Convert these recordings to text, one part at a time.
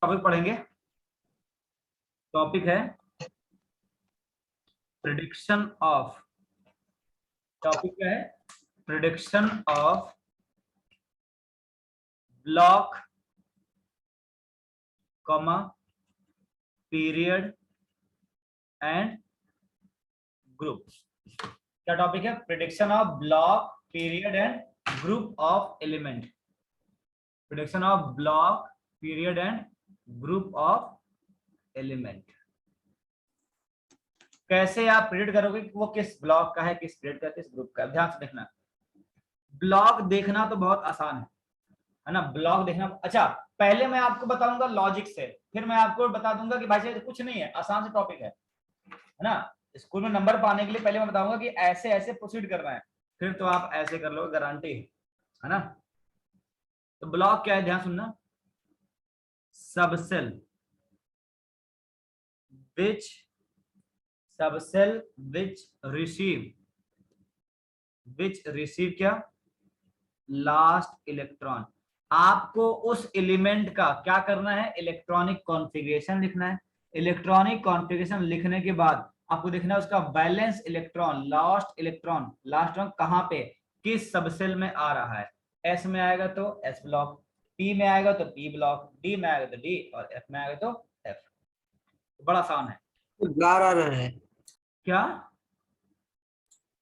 Topic पढ़ेंगे। Topic है prediction of. Topic क्या है? Prediction of block comma period and group. क्या टॉपिक है? Prediction of block period and group of element. Prediction of block period and group of element. कैसे आप predict करोगे कि वो किस ब्लॉक का है, किस पीरियड का, किस ग्रुप का? ध्यान से देखना। ब्लॉक देखना तो बहुत आसान है ना? ब्लॉक देखना। अच्छा, पहले मैं आपको बताऊंगा लॉजिक से, फिर मैं आपको बता दूंगा कि भाई साहब कुछ नहीं है, आसान से टॉपिक है ना? स्कूल में नंबर पाने के लिए पहले मैं बताऊंगा कि ऐसे ऐसे प्रोसीड करना है, फिर तो आप ऐसे कर लो, गारंटी है ना? तो ब्लॉक क्या है, ध्यान सुनना। सबसेल विच रिसीव क्या? Last electron. आपको उस एलिमेंट का क्या करना है? इलेक्ट्रॉनिक कॉन्फ़िगरेशन लिखना है। इलेक्ट्रॉनिक कॉन्फ़िगरेशन लिखने के बाद आपको देखना है उसका बैलेंस इलेक्ट्रॉन, लास्ट इलेक्ट्रॉन कहां पे, किस सबसेल में आ रहा है। एस में आएगा तो एस ब्लॉक, पी में आएगा तो पी ब्लॉक, डी में आएगा तो डी, और एफ में आएगा तो एफ। बड़ा आसान है। ब्लर आ रहा है क्या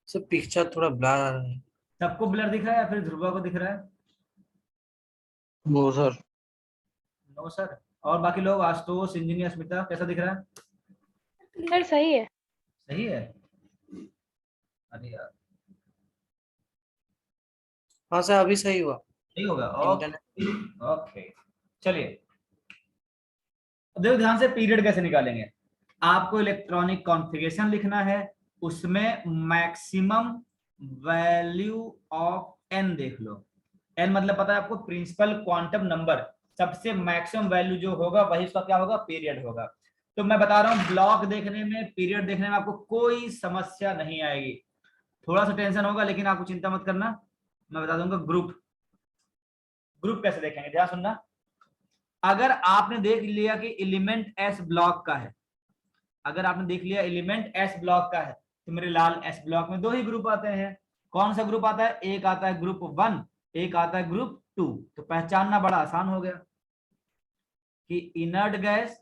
सर? पिक्चर थोड़ा ब्लर आ रहा है। सबको ब्लर दिख रहा है या फिर ध्रुवा को दिख रहा है? वो सर नो सर। और बाकी लोग, आशुतोष, इंजीनियर, स्मिता, कैसा दिख रहा है? सर सही है। सही है। अरे यार, हाँ सर, अभी सही हुआ। नहीं होगा। इंटरनेट ओके, चलिए। अब देखो ध्यान से, पीरियड कैसे निकालेंगे। आपको इलेक्ट्रॉनिक कॉन्फ़िगरेशन लिखना है, उसमें मैक्सिमम वैल्यू ऑफ एन देख लो। एन मतलब पता है आपको, प्रिंसिपल क्वांटम नंबर। सबसे मैक्सिमम वैल्यू जो होगा वही उसका क्या होगा? पीरियड होगा। तो मैं बता रहा हूं, ब्लॉक देखने में, पीरियड देखने में आपको कोई समस्या नहीं आएगी। थोड़ा सा टेंशन होगा, लेकिन आपको चिंता मत करना, मैं बता दूंगा। ग्रुप कैसे देखेंगे, ध्यान सुनना। अगर आपने देख लिया कि एलिमेंट एस ब्लॉक का है, अगर आपने देख लिया एलिमेंट एस ब्लॉक का है, तो मेरे लाल एस ब्लॉक में दो ही ग्रुप आते हैं। कौन सा ग्रुप आता है? एक आता है ग्रुप 1, एक आता है ग्रुप 2। तो पहचानना बड़ा आसान हो गया कि इनर्ट गैस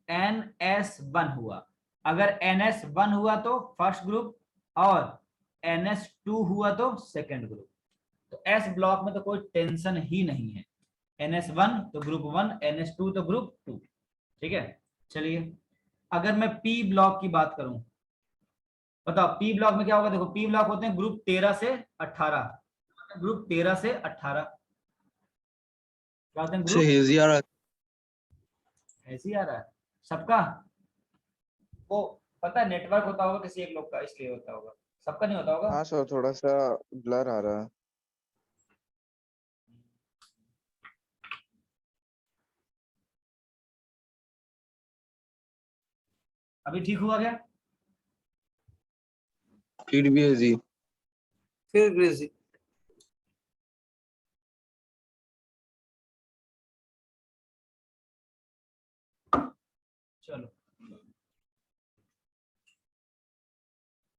NS1 हुआ। अगर NS1 हुआ तो फर्स्ट ग्रुप, और NS2 हुआ तो सेकेंड ग्रुप। तो एस ब्लॉक में तो कोई टेंशन ही नहीं है। NS1 तो ग्रुप 1, NS2 तो ग्रुप 2। ठीक है, चलिए। अगर मैं पी ब्लॉक की बात करूं, बताओ पी ब्लॉक में क्या होगा? देखो, पी ब्लॉक होते हैं ग्रुप 13 से 18। ग्रुप 13 से 18 क्या होते हैं? ग्रुप हेजी आ रहा है। ऐसे ही आ रहा है सबका। वो पता है, नेटवर्क होता होगा किसी एक लोग का, इसलिए होता होगा, सबका नहीं होता होगा। हाँ सर, थोड़ा सा ब्लर आ रहा है। अभी ठीक हुआ क्या? फिर भी हेजी, फिर ग्रेजी। चलो,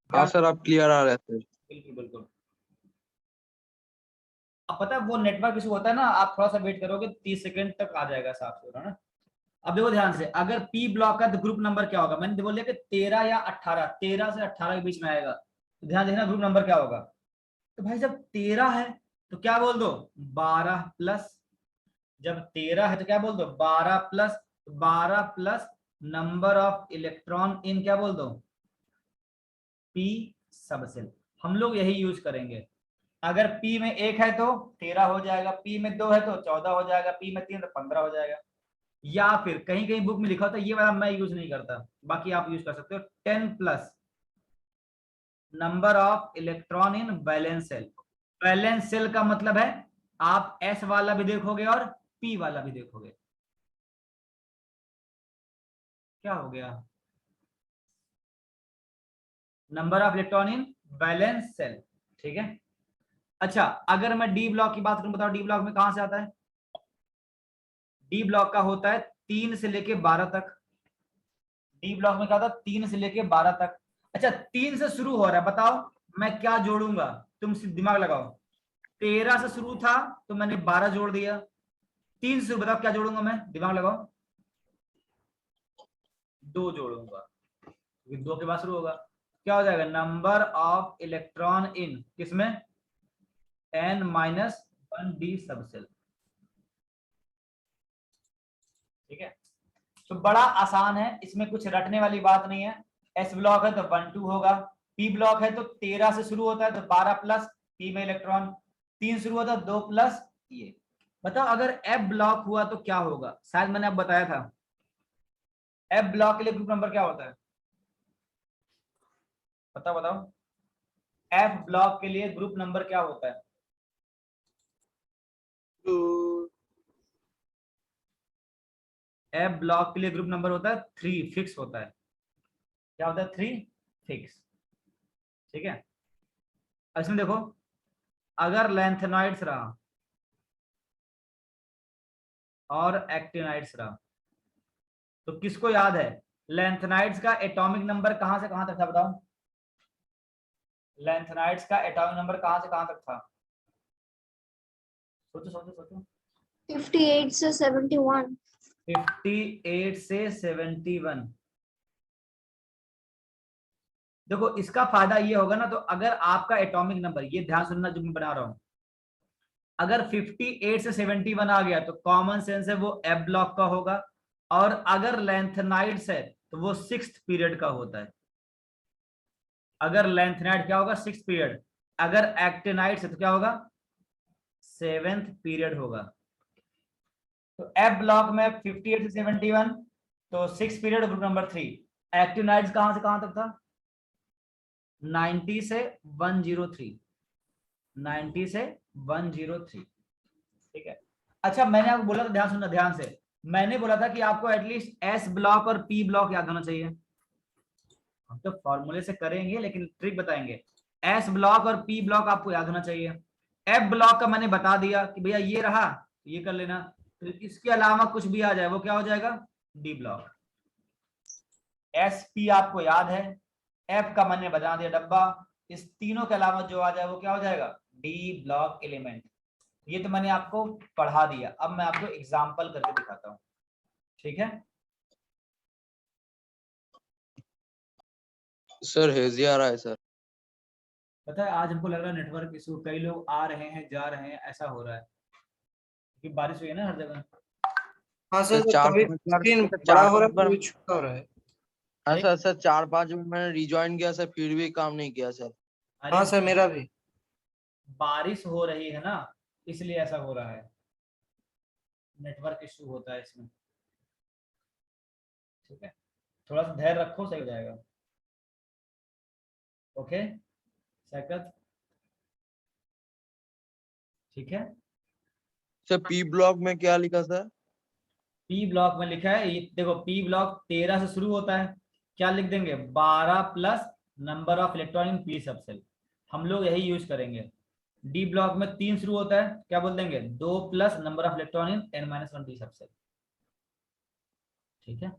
हाँ सर, आप क्लियर आ रहे थे। बिल्कुल बिल्कुल। अब पता है वो नेटवर्क इशू होता है ना, आप थोड़ा सा वेट करोगे 30 सेकंड तक आ जाएगा साफ हो रहा है ना। अब देखो ध्यान से, अगर पी ब्लॉक का ग्रुप नंबर क्या होगा? मैंने बोल दिया कि 13 या 18, 13 से 18 के बीच में आएगा। तो ध्यान देखना ग्रुप नंबर क्या होगा। तो भाई जब 13 है तो क्या बोल दो? 12 प्लस। जब 13 है तो क्या बोल दो? 12 plus. 12 plus number of electron in क्या बोल दो? P subshell. हम लोग यही यूज करेंगे। अगर P में 1 है तो 13 हो जाएगा, P में 2 है तो 14 हो जाएगा, P में 3 तो 15 हो जाएगा। या फिर कहीं कहीं बुक में लिखा होता है, ये वाला मैं यूज नहीं करता, बाकी आप यूज कर सकते हो, 10 plus number of electron in valence shell. Valence shell का मतलब है आप S वाला भी देखोगे और P वाला भी देखोगे। क्या हो गया? Number of electron in valence shell. ठीक है। अच्छा, अगर मैं डी ब्लॉक की बात करूं, बताओ डी ब्लॉक में कहां से आता है? डी ब्लॉक का होता है 3 से लेके 12 तक। डी ब्लॉक में क्या था, 3 से लेके 12 तक। अच्छा 3 से शुरू हो रहा है, बताओ मैं क्या जोड़ूंगा, तुम सिर्फ दिमाग लगाओ। 13 से शुरू था तो मैंने 12 जोड़ दिया। 3 से बताओ क्या जोड़ूंगा मैं, दिमाग लगाओ। 2 जोड़ूंगा, क्योंकि 2 के बाद शुरू होगा। क्या हो जाएगा, नंबर ऑफ इलेक्ट्रॉन इन किसमें, n-1d सबसेल। ठीक है, तो बड़ा आसान है, इसमें कुछ रटने वाली बात नहीं है। एस ब्लॉक है तो 1 2 होगा, पी ब्लॉक है तो 13 से शुरू होता है तो 12 प्लस पी में इलेक्ट्रॉन, 3 शुरू होता है 2 प्लस ये। बताओ अगर एफ ब्लॉक हुआ तो क्या होगा, शायद मैंने अब बताया था। एफ ब्लॉक के लिए ग्रुप नंबर क्या होता है, बताओ बताओ, एफ ब्लॉक के लिए ग्रुप नंबर क्या होता है। एफ ब्लॉक के लिए ग्रुप नंबर होता है 3, फिक्स होता है। क्या होता है, 3 फिक्स। ठीक है, इसमें देखो अगर लैंथेनॉइड्स रहा और एक्टिनाइड्स रहा तो किसको याद है, लैंथेनाइड्स का एटॉमिक नंबर कहां से कहां तक था, बताओ। लैंथेनाइड्स का एटॉमिक नंबर कहां से कहां तक था, सोचो सोचो सोचो। 58 से 71। 58 से 71। देखो इसका फायदा ये होगा ना, तो अगर आपका एटॉमिक नंबर, ये ध्यान सुनना जो मैं बना रहा हूं, अगर 58 से 71 आ गया तो कॉमन सेंस है वो एफ ब्लॉक का होगा, और अगर लेंथेनाइड्स है तो वो 6th पीरियड का होता है। अगर लेंथेनाइड क्या होगा, 6th पीरियड। अगर एक्टिनाइड्स है तो क्या होगा, 7th पीरियड होगा। तो एफ ब्लॉक में 58 से 71 तो 6th period, group number 3। Actinides कहां से कहां तक था, 90 से 103, 90 से 103। ठीक है, अच्छा मैंने आपको बोला था, ध्यान सुनना ध्यान से, मैंने बोला था कि आपको एटलीस्ट एस ब्लॉक और पी ब्लॉक याद होना चाहिए। हम तो फॉर्मूले से करेंगे लेकिन ट्रिक बताएंगे। एस ब्लॉक और पी ब्लॉक आपको याद होना चाहिए। एफ ब्लॉक का मैंने बता दिया कि भैया ये रहा, ये कर लेना। तो इसके अलावा कुछ भी आ जाए वो क्या हो जाएगा, डी ब्लॉक। एस पी आपको याद है, एफ का मैंने बता दिया डब्बा, इस तीनों के अलावा जो आ जाए वो क्या हो जाएगा, डी ब्लॉक एलिमेंट। ये तो मैंने आपको पढ़ा दिया, अब मैं आपको एग्जांपल करके दिखाता हूँ। ठीक है, सर हेजी आ रहा है सर। पता है आज हमको लग रहा है नेटवर्क इशू, कई लोग आ रहे हैं जा रहे हैं, ऐसा हो रहा है क्योंकि बारिश हुई है ना हर जगह। हाँ सर सर, चार कभी पांच बार स्क्रीन सर, बड़ा चार हो रहा पांच है बार कभी छोटा हो रहा है। हाँ सर, सर 4-5 बार मैंने रिज्वाइन किया सर, फिर भी काम नहीं किया सर। अरे हाँ सर, मेरा भी। बारिश हो रही है ना, इसलिए ऐसा हो रहा है, नेटवर्क इशू होता है इसमें। ठीक है, थोड़ा सा धैर्य रखो, सही हो जाएगा। ओके सैकत, ठीक है। सर पी ब्लॉक में क्या लिखा सर? पी ब्लॉक में लिखा है, ये देखो पी ब्लॉक 13 से शुरू होता है, क्या लिख देंगे, 12 plus number of electron in P subshell, हम लोग यही यूज करेंगे। डी ब्लॉक में 3 शुरू होता है, क्या बोल देंगे, 2 plus number of electron in n-1 D subshell. ठीक है,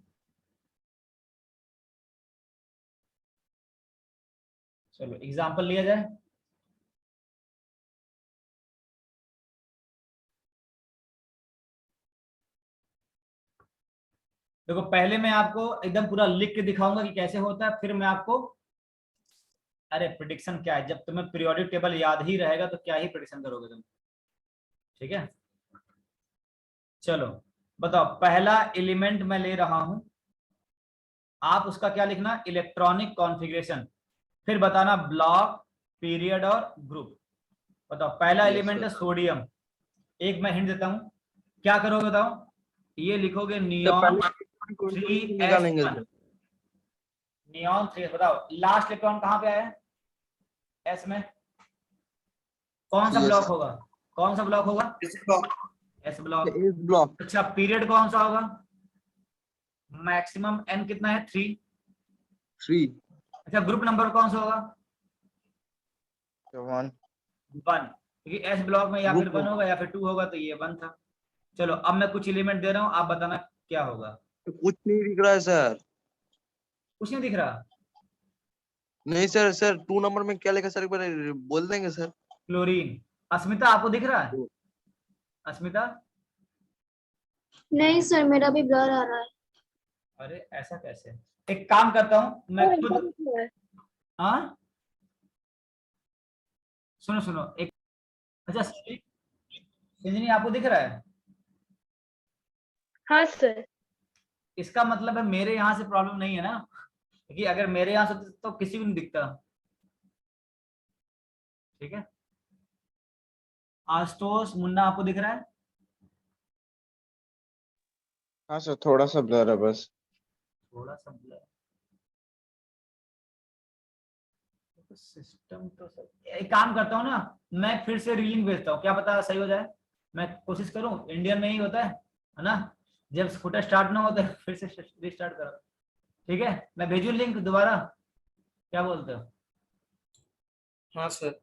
चलो एग्जांपल लिया जाए। देखो पहले मैं आपको एकदम पूरा लिख के दिखाऊंगा कि कैसे होता है, फिर मैं आपको, अरे प्रिडिक्शन क्या है, जब तुम्हें पीरियोडिक टेबल याद ही रहेगा तो क्या ही प्रिडिक्शन करोगे तुम। ठीक है, चलो बताओ, पहला एलिमेंट मैं ले रहा हूं, आप उसका क्या लिखना, इलेक्ट्रॉनिक कॉन्फ़िगरेशन, फिर बताना ब्लॉक, पीरियड और ग्रुप। बताओ पहला यस एलिमेंट है सर। सोडियम। एक मैं हिंट देता हूं, क्या करोगे बताओ, ये लिखोगे सर नियॉन पहले कौन से निकालेंगे 3s1, सर? नियॉन 3, बताओ लास्ट इलेक्ट्रॉन कहां पे आया है, एस में, कौन सा यस ब्लॉक होगा, कौन सा ब्लॉक होगा, एस ब्लॉक। S block. अच्छा पीरियड कौन सा होगा, मैक्सिमम एन कितना है, 3। 3 अच्छा ग्रुप नंबर कौन सा होगा, 1 1, क्योंकि एस ब्लॉक में या फिर ग्रुप 1 होगा या फिर 2 होगा, तो ये 1 था। चलो अब मैं कुछ एलिमेंट दे रहा हूं, आप बताना क्या होगा? कुछ नहीं दिख रहा है सर। कुछ नहीं दिख रहा। नहीं सर, सर 2 नंबर में क्या लिखा सर, एक बार बोल देंगे सर? क्लोरीन। अस्मिता आपको दिख रहा है? अस्मिता? नहीं सर, मेरा भी ब्लर आ रहा है। अरे ऐसा कैसे? एक काम करता हूं मैं खुद। हाँ सुनो सुनो एक। अच्छा संजनी आपको दिख रहा है? हाँ सर। इसका मतलब है मेरे यहाँ से प्रॉब्लम नहीं है ना, क्योंकि अगर मेरे यहाँ से तो किसी को नहीं दिखता। ठीक है। आशुतोष मुन्ना आपको दिख रहा है? हाँ सर, थोड़ा सा ब्लर है बस। थोड़ा सा ब्लर। सिस्टम तो सब एक काम करता हूँ ना, मैं फिर से रीलिंग भेजता हूँ, क्या पता सही हो जाए। मैं कोशिश करूँ, इंडियन में ही होता है ना, जब फुटर स्टार्ट ना होता है फिर से रिस्टार्ट करो। ठीक है, मैं भेजू लिंक दोबारा, क्या बोलते हो? हाँ सर।